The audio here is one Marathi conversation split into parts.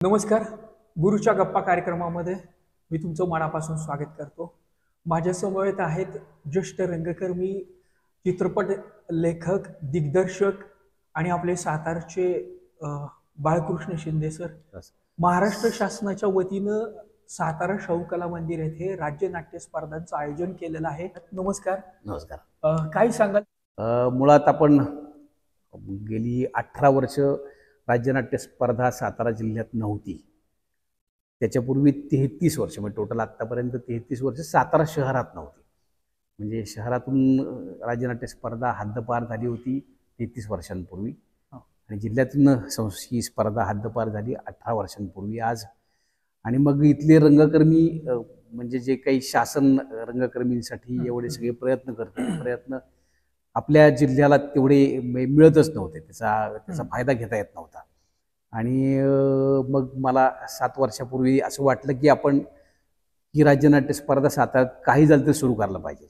नमस्कार. गुरुच्या गप्पा कार्यक्रमामध्ये मी तुमचं मनापासून स्वागत करतो. माझ्यासमवेत आहेत ज्येष्ठ रंगकर्मी, चित्रपट लेखक, दिग्दर्शक आणि आपले सातारचे अ, बाळकृष्ण शिंदे सर. बस. महाराष्ट्र शासनाच्या वतीनं सातारा शाहू कला मंदिर येथे राज्य नाट्य स्पर्धांचं आयोजन केलेलं आहे. नमस्कार. नमस्कार. काय सांगाल? मुळात आपण गेली 18 वर्ष राज्यनाट्य स्पर्धा सातारा जिल्ह्यात नव्हती. त्याच्यापूर्वी 33 वर्ष म्हणजे टोटल आत्तापर्यंत 33 वर्ष सातारा शहरात नव्हती. म्हणजे शहरातून राज्यनाट्य स्पर्धा हद्दपार झाली होती 33 वर्षांपूर्वी आणि जिल्ह्यातून ही स्पर्धा हद्दपार झाली 18 वर्षांपूर्वी आज. आणि मग इथले रंगकर्मी म्हणजे जे काही शासन रंगकर्मींसाठी एवढे सगळे प्रयत्न करते, प्रयत्न आपल्या जिल्ह्याला तेवढे मिळतच नव्हते, त्याचा फायदा घेता येत नव्हता. आणि मग मला 7 वर्षापूर्वी असं वाटलं की आपण ही राज्यनाट्य स्पर्धा साताऱ्यात काही झालं तर सुरू करायला पाहिजे.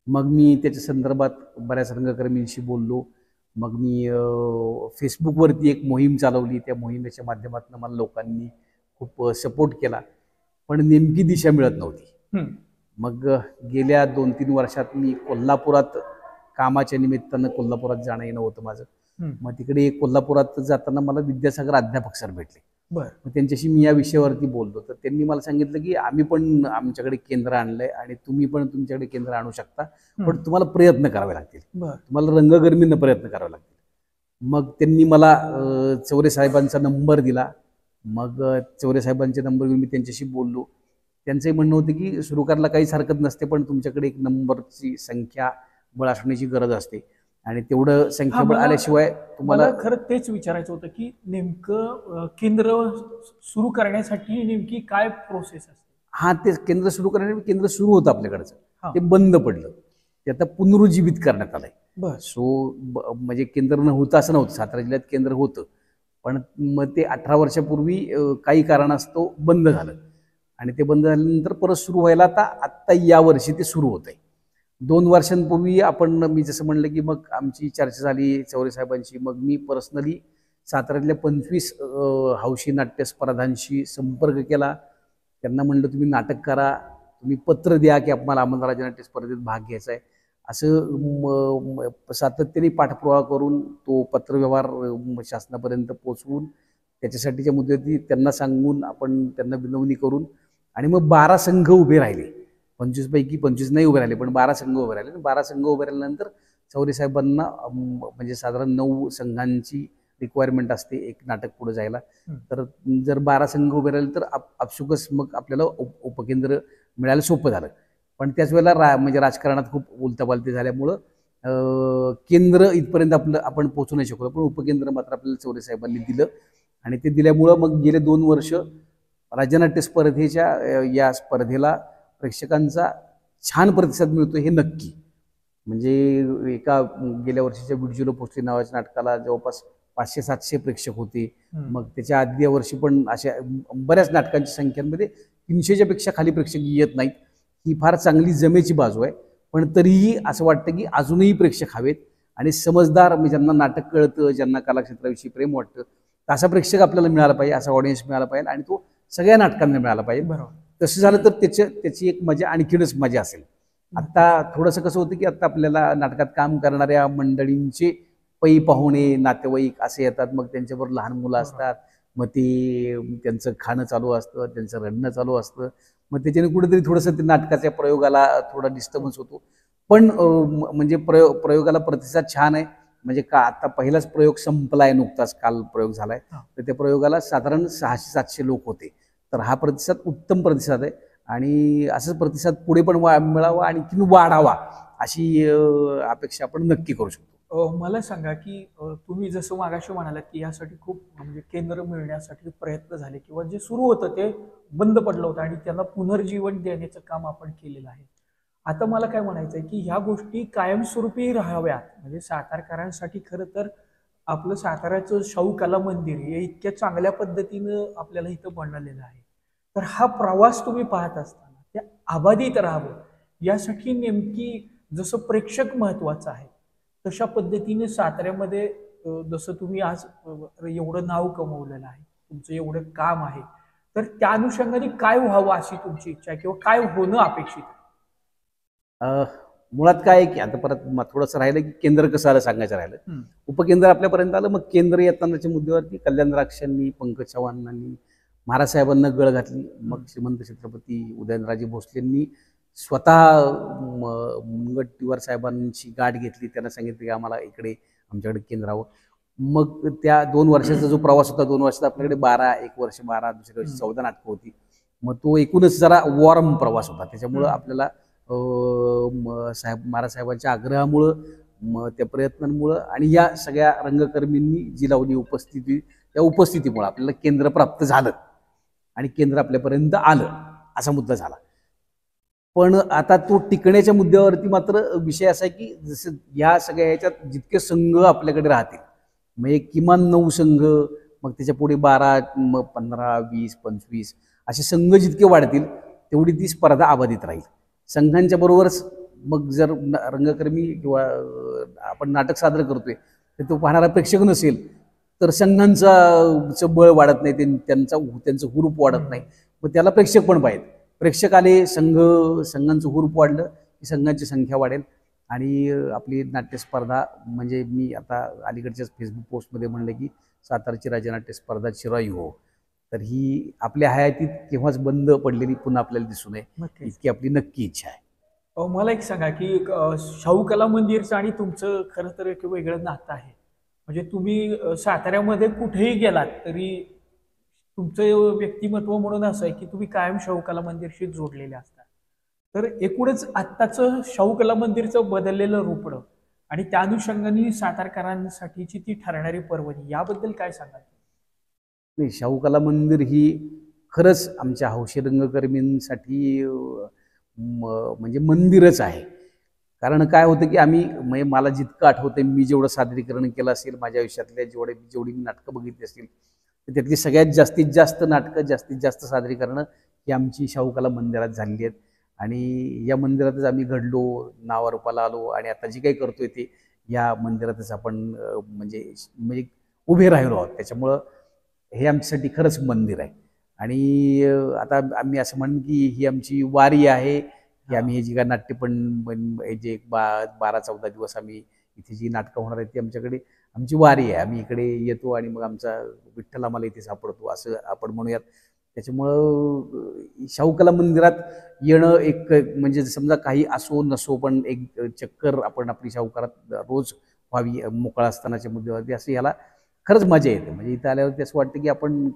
मग मी त्याच्या संदर्भात बऱ्याच रंगकर्मींशी बोललो. मग मी फेसबुकवरती एक मोहीम चालवली. त्या मोहिमेच्या माध्यमातून मला लोकांनी खूप सपोर्ट केला, पण नेमकी दिशा मिळत नव्हती. मग गेल्या 2-3 वर्षात मी कोल्हापुरात कामाच्या निमित्तानं कोल्हापुरात जाणं येणं होतं माझं. मग तिकडे कोल्हापुरात जाताना मला विद्यासागर अध्यापक सर भेटले. मग त्यांच्याशी मी या विषयावरती बोललो, तर त्यांनी मला सांगितलं की आम्ही पण आमच्याकडे केंद्र आणलंय आणि तुम्ही पण तुमच्याकडे केंद्र आणू शकता, पण तुम्हाला प्रयत्न करावे लागतील, तुम्हाला रंगकर्मींना प्रयत्न करावे लागतील. मग त्यांनी मला चौरे साहेबांचा नंबर दिला. मग चौरे साहेबांचे नंबर घेऊन मी त्यांच्याशी बोललो. त्यांचंही म्हणणं होतं की सुरू करायला काहीच हरकत नसते, पण तुमच्याकडे एक नंबरची संख्या बळ असण्याची गरज असते आणि तेवढं संख्याबळ आल्याशिवाय तुम्हाला. खरं तेच विचारायचं होतं की नेमकं केंद्र सुरू करण्यासाठी नेमकी काय प्रोसेस असते? हा, ते केंद्र सुरू करण्यासाठी केंद्र सुरू होतं आपल्याकडचं, ते बंद पडलं, ते आता पुनरुज्जीवित करण्यात आलंय. सो म्हणजे केंद्र नव्हतं असं नव्हतं, सातारा जिल्ह्यात केंद्र होतं, पण मग ते 18 वर्षापूर्वी काही कारणास्तव बंद झालं आणि ते बंद झाल्यानंतर परत सुरू व्हायला आत्ता यावर्षी ते सुरू होत आहे. 2 वर्षांपूर्वी मी जसं म्हणलं की मग आमची चर्चा झाली चौरे साहेबांशी. मग मी पर्सनली साताऱ्यातल्या 25 हौशी नाट्य स्पर्धांशी संपर्क केला. त्यांना म्हणलं तुम्ही नाटक करा, तुम्ही पत्र द्या की आम्हाला राज्यनाट्य स्पर्धेत भाग घ्यायचा आहे. असं सातत्याने पाठपुरावा करून तो पत्रव्यवहार शासनापर्यंत पोचवून त्याच्यासाठीच्या मुद्द्याची त्यांना सांगून आपण त्यांना विनवणी करून आणि मग 12 संघ उभे राहिले. 25 पैकी 25 नाही उभे राहिले, पण 12 संघ उभे राहिले. 12 संघ उभे राहिल्यानंतर चौरे साहेबांना म्हणजे साधारण 9 संघांची रिक्वायरमेंट असते एक नाटक पुढे जायला. तर जर 12 संघ उभे राहिले तर आपसुकच मग आपल्याला उपकेंद्र मिळायला सोपं झालं. पण त्याच वेळेला म्हणजे राजकारणात खूप उलथापालथी झाल्यामुळं केंद्र इथपर्यंत आपण पोहोचू नाही शकलो, पण उपकेंद्र मात्र आपल्याला चौरे साहेबांनी दिलं आणि ते दिल्यामुळं मग गेले 2 वर्ष राज्यनाट्य स्पर्धेच्या या स्पर्धेला प्रेक्षकांचा छान प्रतिसाद मिळतो हे नक्की. म्हणजे एका गेल्या वर्षीच्या विडजुलो पोचले नावाच्या नाटकाला जवळपास 500-700 प्रेक्षक होते. मग त्याच्या आदल्या वर्षी पण अशा बऱ्याच नाटकांच्या संख्यांमध्ये 300च्या पेक्षा खाली प्रेक्षक येत नाहीत. ही फार चांगली जमेची बाजू आहे, पण तरीही असं वाटतं की अजूनही प्रेक्षक हवेत आणि समजदार, म्हणजे ज्यांना नाटक कळतं, ज्यांना कलाक्षेत्राविषयी प्रेम वाटतं, असा प्रेक्षक आपल्याला मिळाला पाहिजे, असा ऑडियन्स मिळाला पाहिजे आणि तो सगळ्या नाटकांना मिळाला पाहिजे. तसं झालं तर त्याची एक मजा, आणखीनच मजा असेल. आता थोडंसं कसं होतं की आता आपल्याला नाटकात काम करणाऱ्या मंडळींचे पै पाहुणे नातेवाईक असे येतात, मग त्यांच्याबरोबर लहान मुलं असतात, मग ते त्यांचं खाणं चालू असतं, त्यांचं रडणं चालू असतं, मग त्याच्याने कुठेतरी थोडंसं ते नाटकाच्या प्रयोगाला थोडा डिस्टर्बन्स होतो. पण म्हणजे प्रयोगाला प्रतिसाद छान आहे. म्हणजे का आता पहिलाच प्रयोग संपला आहे, नुकताच काल प्रयोग झालाय, तर त्या प्रयोगाला साधारण 600-700 लोक होते. तर हा प्रतिसाद उत्तम प्रतिसाद आहे आणि असंच प्रतिसाद पुढे पण मिळावा, आणखीन वाढावा अशी अपेक्षा आपण नक्की करू शकतो. मला सांगा की तुम्ही जसं मागाशी म्हणालात की यासाठी खूप म्हणजे केंद्र मिळण्यासाठी प्रयत्न झाले किंवा जे सुरू होतं ते बंद पडलं होतं आणि त्यांना पुनर्जीवन देण्याचं काम आपण केलेलं आहे. आता मला काय म्हणायचं आहे की ह्या गोष्टी कायमस्वरूपी राहाव्यात. म्हणजे सातारकरांसाठी खरं तर आपलं साताऱ्याचं शाहू कला मंदिर हे इतक्या चांगल्या पद्धतीनं आपल्याला इथं बनवलेलं आहे. तर हा प्रवास तुम्ही पाहत असताना त्या अबाधित राहावं यासाठी नेमकी जसं प्रेक्षक महत्वाचं आहे तशा पद्धतीने साताऱ्यामध्ये जसं तुम्ही आज एवढं नाव कमवलेलं आहे, तुमचं एवढं काम आहे, तर त्या अनुषंगाने काय व्हावं अशी तुमची इच्छा आहे किंवा काय होणं अपेक्षित आहे? मुळात काय आहे की आता परत थोडंसं राहिलं की केंद्र कसं आलं सांगायचं राहिलं. हं. उपकेंद्र आपल्यापर्यंत आलं, मग केंद्र येतानाच्या मुद्द्यावरती कल्याण द्राक्षांनी, पंकज चव्हाणांनी, महाराज साहेबांना गळ घातली. मग श्रीमंत छत्रपती उदयनराजे भोसलेंनी स्वतः मुनगंटीवार साहेबांची गाठ घेतली. त्यांना सांगितलं की आम्हाला इकडे आमच्याकडे केंद्रावं. मग त्या 2 वर्षाचा जो प्रवास होता, 2 वर्षात आपल्याकडे 12, 1 वर्ष 12, दुसऱ्या वर्षी 14 नाटकं होती. मग तो एकूणच जरा वॉर्म प्रवास होता. त्याच्यामुळं आपल्याला महाराज साहेबांच्या आग्रहामुळं, त्या प्रयत्नांमुळं आणि या सगळ्या रंगकर्मींनी जी लावली उपस्थिती, त्या उपस्थितीमुळं आपल्याला केंद्र प्राप्त झालं आणि केंद्र आपल्यापर्यंत आलं, असा मुद्दा झाला. पण आता तो टिकण्याच्या मुद्द्यावरती मात्र विषय असा आहे की जसं या सगळ्या ह्याच्यात जितके संघ आपल्याकडे राहतील, मग एक किमान 9 संघ, मग त्याच्या पुढे 12, मग 15, 20, 25 असे संघ जितके वाढतील तेवढी ती स्पर्धा अबाधित राहील. संघांच्या बरोबरच मग जर रंगकर्मी किंवा आपण नाटक सादर करतोय तर तो पाहणारा प्रेक्षक नसेल तर संघांचं बळ वाढत नाही, त्यांचं हुरूप वाढत नाही. मग त्याला प्रेक्षक पण पाहिजे. प्रेक्षक आले, संघांचं हुरूप वाढलं की संघांची संख्या वाढेल आणि आपली नाट्य स्पर्धा, म्हणजे मी आता अलीकडच्याच फेसबुक पोस्टमध्ये म्हणलं की सातारची राज्यनाट्य स्पर्धा चिरायू हो, तर ही आपल्या हयातीत केव्हाच बंद पडलेली पुन्हा आपल्याला दिसू नये, इतकी आपली नक्की इच्छा आहे. मला एक सांगा की शाहू कला मंदिरचं आणि तुमचं खरं तर एक वेगळं नातं आहे. म्हणजे तुम्ही साताऱ्यामध्ये कुठेही गेलात तरी तुमचं व्यक्तिमत्व म्हणून असं आहे की तुम्ही कायम शाहू कला मंदिरशी जोडलेले असता. तर एकूणच आत्ताचं शाहू कला मंदिरचं बदललेलं रूपडं आणि त्या अनुषंगाने सातारकरांसाठीची ती ठरणारी पर्वणी, याबद्दल काय सांगाल? नाही, शाहू कला मंदिर ही खरंच आमच्या हौशी रंगकर्मींसाठी म्हणजे मंदिरच आहे. कारण काय होतं की आम्ही, म्हणजे मला जितकं आठवतंय, मी जेवढं सादरीकरण केलं असेल माझ्या आयुष्यातल्या जेवढी मी नाटकं बघितली असतील, तर त्यातली सगळ्यात जास्तीत जास्त नाटकं, जास्तीत जास्त सादरीकरणं ही आमची शाहू कला मंदिरात झालेली आहेत. आणि या मंदिरातच आम्ही घडलो, नावारूपाला आलो आणि आता जे काही करतोय ते या मंदिरातच आपण म्हणजे उभे राहिलो आहोत. त्याच्यामुळं हे आमच्यासाठी खरंच मंदिर आहे. आणि आता आम्ही असं म्हणून की ही आमची वारी आहे की आम्ही हे जी काय हे जे 12-14 दिवस आम्ही इथे जी नाटकं होणार आहेत ती आमच्याकडे आमची वारी आहे. आम्ही इकडे येतो आणि मग आमचा विठ्ठल आम्हाला इथे सापडतो, असं आपण म्हणूयात. त्याच्यामुळं शाहू कला मंदिरात येणं एक, म्हणजे समजा काही असो नसो पण एक चक्कर आपण आपली शाहूकारात रोज व्हावी मोकळा असतानाच्या मुद्द्यावरती, असं याला खरंच मजा येते. म्हणजे इथं आल्यावरती असं वाटतं की आपण,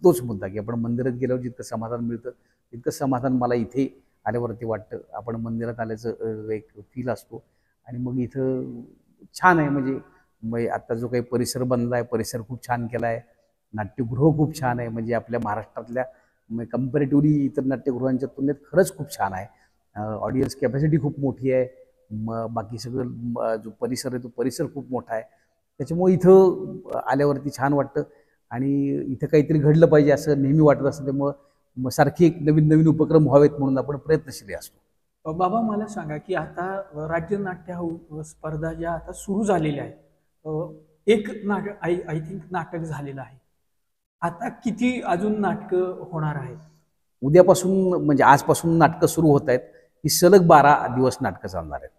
तोच मुद्दा की आपण मंदिरात गेल्यावर जितकं समाधान मिळतं तितकं समाधान मला इथे आल्यावरती वाटतं. आपण मंदिरात आल्याचं एक फील असतो आणि मग इथं छान आहे. म्हणजे आता जो काही परिसर बनला आहे, परिसर खूप छान केला आहे. नाट्यगृह खूप छान आहे. म्हणजे आपल्या महाराष्ट्रातल्या कम्पॅरेटिव्हली इतर नाट्यगृहांच्या तुलनेत खरंच खूप छान आहे. ऑडियन्स कॅपॅसिटी खूप मोठी आहे. बाकी सगळं जो परिसर आहे तो परिसर खूप मोठा आहे. त्याच्यामुळे इथं आल्यावरती छान वाटतं आणि इथं काहीतरी घडलं पाहिजे असं नेहमी वाटत असतं. त्यामुळं सारखे एक नवीन नवीन उपक्रम व्हावेत म्हणून आपण प्रयत्नशील असतो. बाबा मला सांगा की आता राज्य नाट्य स्पर्धा ज्या आता सुरू झालेल्या आहेत, एक नाटक आय थिंक नाटक झालेलं आहे. आता किती अजून नाटकं होणार आहेत? उद्यापासून, म्हणजे आजपासून नाटकं सुरू होत आहेत. ही सलग 12 दिवस नाटकं चालणार आहेत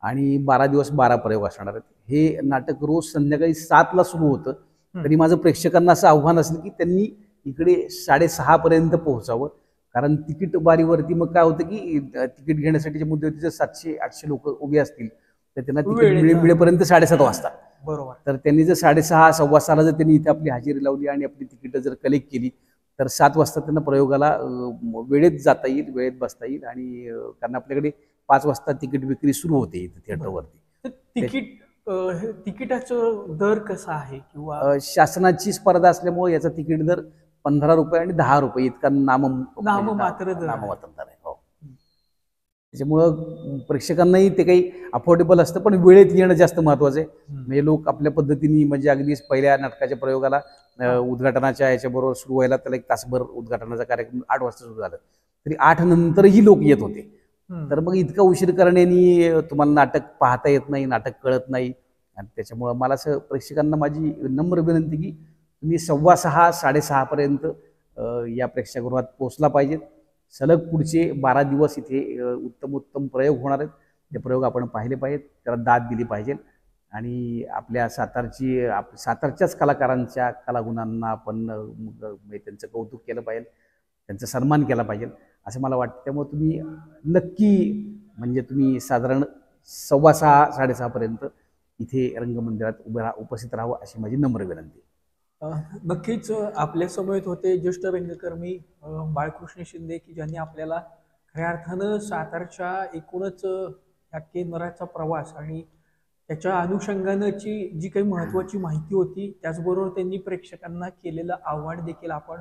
आणि 12 दिवस 12 प्रयोग असणार आहेत. हे नाटक रोज संध्याकाळी 7ला सुरू होतं. तरी माझं प्रेक्षकांना असं आव्हान असेल की त्यांनी इकडे 6:30 पर्यंत पोहोचावं. कारण तिकीट बारीवरती मग काय होतं की तिकीट घेण्यासाठीच्या मुद्द्यावरती जर 700-800 लोक उभे असतील तर त्यांना तिकीट मिळेपर्यंत 7:30 वाजतात. बरोबर. तर त्यांनी जर 6:30, 6:15 जर त्यांनी इथे आपली हजेरी लावली आणि आपली तिकीटं जर कलेक्ट केली तर 7 वाजता त्यांना प्रयोगाला वेळेत जाता येईल, वेळेत बसता येईल. आणि कारण आपल्याकडे 5 वाजता तिकीट विक्री सुरू होते इथे थिएटरवरती. तिकिटाचं दर कसा आहे? किंवा शासनाची स्पर्धा असल्यामुळे याचा तिकीट दर 15 रुपये आणि 10 रुपये इतका नाममात्र दर आहे. हो. त्याच्यामुळं प्रेक्षकांनाही ते काही अफोर्डेबल असतं, पण वेळेत येणं जास्त महत्वाचं आहे. म्हणजे लोक आपल्या पद्धतीने, म्हणजे अगदीच पहिल्या नाटकाच्या प्रयोगाला उद्घाटनाच्या याच्याबरोबर सुरू व्हायला त्याला 1 तासभर उद्घाटनाचा कार्यक्रम 8 वाजता सुरू झाला तरी 8 नंतरही लोक येत होते. तर मग इतका उशीर करण्याने तुम्हाला नाटक पाहता येत नाही, नाटक कळत नाही. आणि त्याच्यामुळं मला असं प्रेक्षकांना माझी नम्र विनंती की तुम्ही 6:15 6:30 पर्यंत या प्रेक्षागृहात पोहोचला पाहिजेत. सलग पुढचे 12 दिवस इथे उत्तम उत्तम प्रयोग होणार आहेत. ते प्रयोग आपण पाहिले पाहिजेत, त्याला दाद दिली पाहिजे आणि आपल्या सातारच्याच कलाकारांच्या कलागुणांना आपण त्यांचं कौतुक केलं पाहिजे, त्यांचा सन्मान केला पाहिजे असं मला वाटतं. त्यामुळे तुम्ही नक्की म्हणजे तुम्ही साधारण 6:15 6:30 पर्यंत इथे रंगमंदिरात उपस्थित राहावं अशी माझी नम्र विनंती. नक्कीच आपल्या समवेत होते ज्येष्ठ रंगकर्मी बाळकृष्ण शिंदे, की ज्यांनी आपल्याला खऱ्या अर्थानं सातारच्या एकूणच ह्या केंद्राचा प्रवास आणि त्याच्या अनुषंगानंची जी काही महत्त्वाची माहिती होती, त्याचबरोबर त्यांनी प्रेक्षकांना केलेलं आव्हान देखील आपण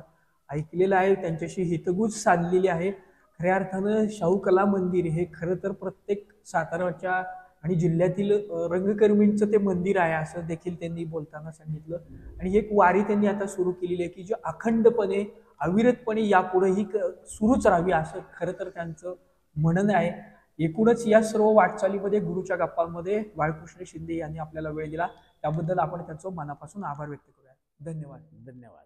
ऐकलेलं आहे, त्यांच्याशी हितगुज साधलेली आहे. खऱ्या अर्थानं शाहू कला मंदिर हे खरं तर प्रत्येक साताराच्या आणि जिल्ह्यातील रंगकर्मींचं ते मंदिर आहे असं देखील त्यांनी बोलताना सांगितलं. आणि एक वारी त्यांनी आता सुरू केलेली आहे की जी अखंडपणे अविरतपणे यापुढेही सुरूच राहावी असं खरं तर त्यांचं म्हणणं आहे. एकूणच या सर्व वाटचालीमध्ये गुरुच्या गप्पांमध्ये बाळकृष्ण शिंदे यांनी आपल्याला वेळ दिला, त्याबद्दल आपण त्यांचं मनापासून आभार व्यक्त करूया. धन्यवाद. धन्यवाद.